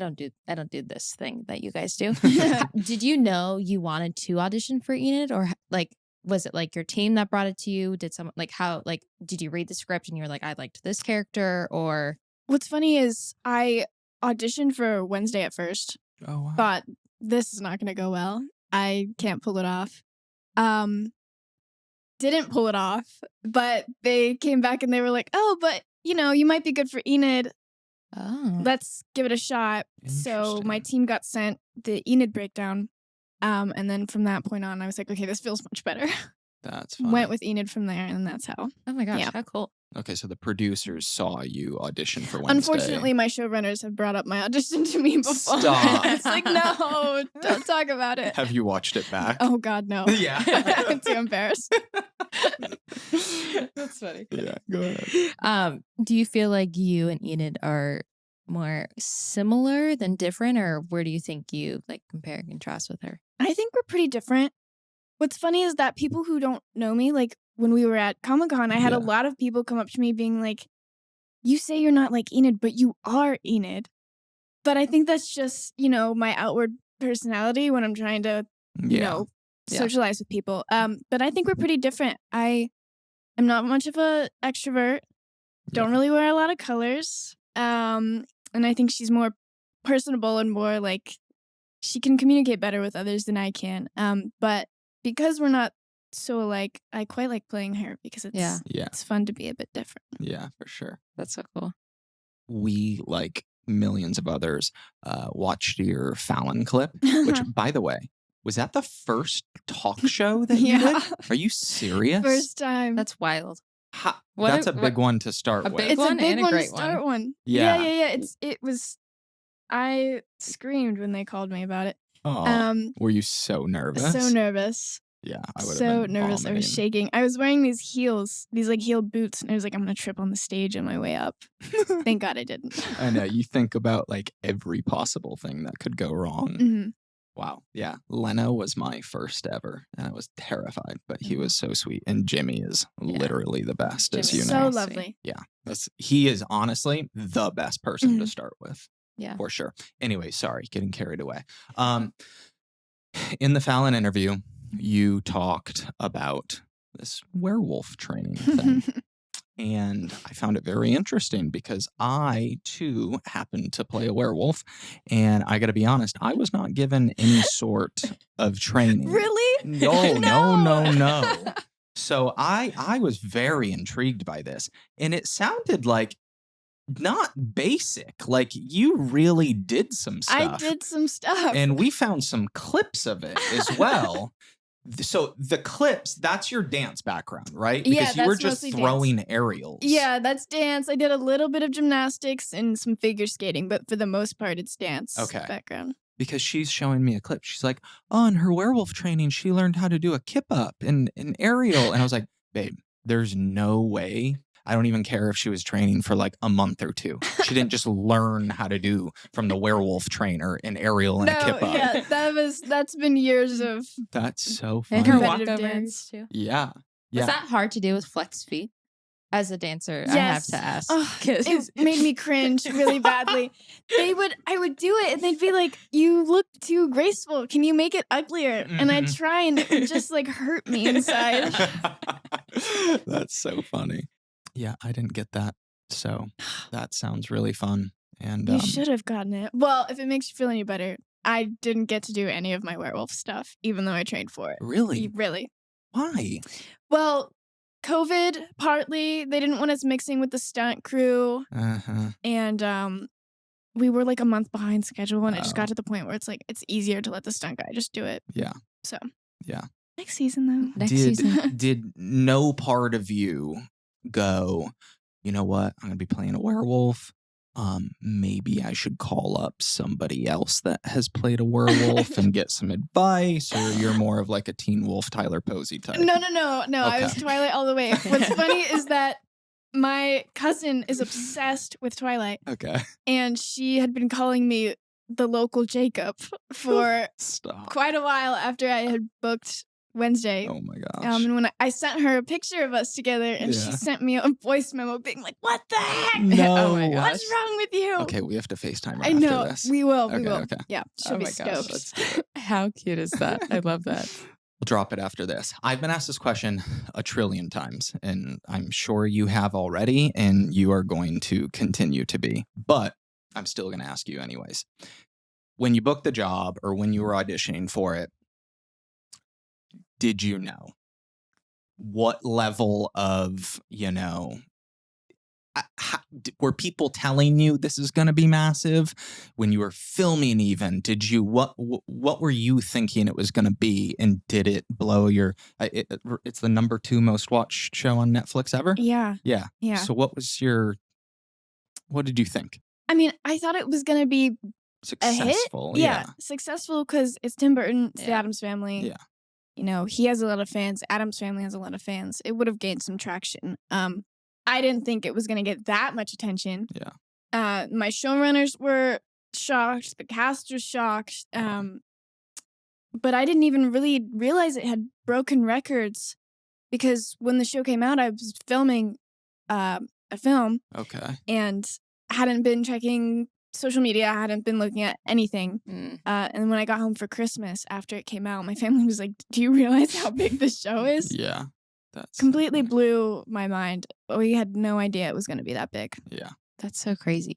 I don't do this thing that you guys do. Did you know you wanted to audition for Enid, or like was it like your team that brought it to you? Did someone like how like did you read the script and you were like, I liked this character? Or What's funny is I auditioned for Wednesday at first. Oh wow. Thought this is not going to go well. I can't pull it off. Didn't pull it off, but they came back and they were like, "Oh, but you know, you might be good for Enid. Let's give it a shot." So my team got sent the Enid breakdown, and then from that point on, I was like, "Okay, this feels much better." That's funny. Went with Enid from there, and that's how. Oh my gosh, how cool. Okay, so the producers saw you audition for Wednesday. Unfortunately, my showrunners have brought up my audition to me before. Stop. It's like, no, don't talk about it. Have you watched it back? Oh, God, no. Yeah. I'm too embarrassed. That's funny. Yeah, go ahead. Do you feel like you and Enid are more similar than different, or where do you think you like compare and contrast with her? I think we're pretty different. What's funny is that people who don't know me, like when we were at Comic-Con, I had a lot of people come up to me being like, you say you're not like Enid, but you are Enid. But I think that's just, you know, my outward personality when I'm trying to, you know, socialize with people. But I think we're pretty different. I am not much of a extrovert. Don't really wear a lot of colors. And I think she's more personable and more like she can communicate better with others than I can. But because we're not so alike, I quite like playing her because it's fun to be a bit different. Yeah, for sure. That's so cool. We, like millions of others, watched your Fallon clip, which, by the way, was that the first talk show that you did? Are you serious? First time. That's wild. That's a big one to start with. Big it's one a big and one a great to start one. Yeah. It was. I screamed when they called me about it. Oh, were you so nervous? So nervous. Yeah, I would have so been nervous. vomiting. I was shaking. I was wearing these heels, these like heel boots, and I was like, I'm gonna trip on the stage on my way up. Thank God I didn't. I know, you think about like every possible thing that could go wrong. Mm-hmm. Wow. Yeah. Leno was my first ever, and I was terrified, but he was so sweet. And Jimmy is literally the best, as you know. So lovely. Yeah. He is honestly the best person to start with. Yeah. For sure. Anyway, sorry, getting carried away. In the Fallon interview, you talked about this werewolf training thing. And I found it very interesting because I, too, happened to play a werewolf. And I got to be honest, I was not given any sort of training. Really? No. So I was very intrigued by this. And it sounded like not basic. Like you really did some stuff. I did some stuff. And we found some clips of it as well. So the clips, that's your dance background, right? Because you were just throwing aerials. Yeah, that's dance. I did a little bit of gymnastics and some figure skating, but for the most part, it's dance background. Because she's showing me a clip. She's like, oh, in her werewolf training, she learned how to do a kip up and an aerial. And I was like, babe, there's no way. I don't even care if she was training for like a month or two. She didn't just learn how to do from the werewolf trainer an aerial and a kip up. Yeah, that's been years of. That's so funny. And her competitive walkovers dance too. Yeah. Was that hard to do with flex feet? As a dancer, yes. I have to ask. It made me cringe really badly. I would do it and they'd be like, you look too graceful. Can you make it uglier? And I'd try and it would just like hurt me inside. That's so funny. Yeah, I didn't get that. So that sounds really fun. And you should have gotten it. Well, if it makes you feel any better, I didn't get to do any of my werewolf stuff, even though I trained for it. Really? Really. Why? Well, COVID, partly. They didn't want us mixing with the stunt crew. And we were like a month behind schedule, and it just got to the point where it's like, it's easier to let the stunt guy just do it. Yeah. So. Yeah. Next season, though. Next season. Did no part of you go, you know what, I'm going to be playing a werewolf. Maybe I should call up somebody else that has played a werewolf and get some advice, or you're more of like a Teen Wolf Tyler Posey type? No. Okay. I was Twilight all the way. What's funny is that my cousin is obsessed with Twilight. Okay. And she had been calling me the local Jacob for quite a while after I had booked Wednesday. Oh my gosh. And when I sent her a picture of us together, and she sent me a voice memo being like, "What the heck? No. Oh my gosh. What's wrong with you?" Okay, we have to FaceTime her I know. after this. We will. We Okay, will. okay. Yeah, she'll Oh be my gosh. stoked. Let's do it. How cute is that? I love that. We'll drop it after this. I've been asked this question a trillion times, and I'm sure you have already, and you are going to continue to be. But I'm still going to ask you anyways. When you booked the job or when you were auditioning for it, did you know what level of, were people telling you this is going to be massive when you were filming? Even did you what were you thinking it was going to be, and did it blow your it's the number 2 most watched show on Netflix ever? Yeah. So what did you think? I mean, I thought it was gonna be Successful. a hit. Yeah, successful because it's Tim Burton, it's the Yeah. Addams Family. Yeah. He has a lot of fans. Addams Family has a lot of fans. It would have gained some traction. I didn't think it was going to get that much attention. Yeah. My showrunners were shocked. The cast was shocked. But I didn't even really realize it had broken records because when the show came out, I was filming a film. Okay. And hadn't been checking social media. I hadn't been looking at anything. And when I got home for Christmas after it came out, my family was like, "Do you realize how big this show is?" Yeah. That's Completely blew my mind. We had no idea it was going to be that big. Yeah. That's so crazy.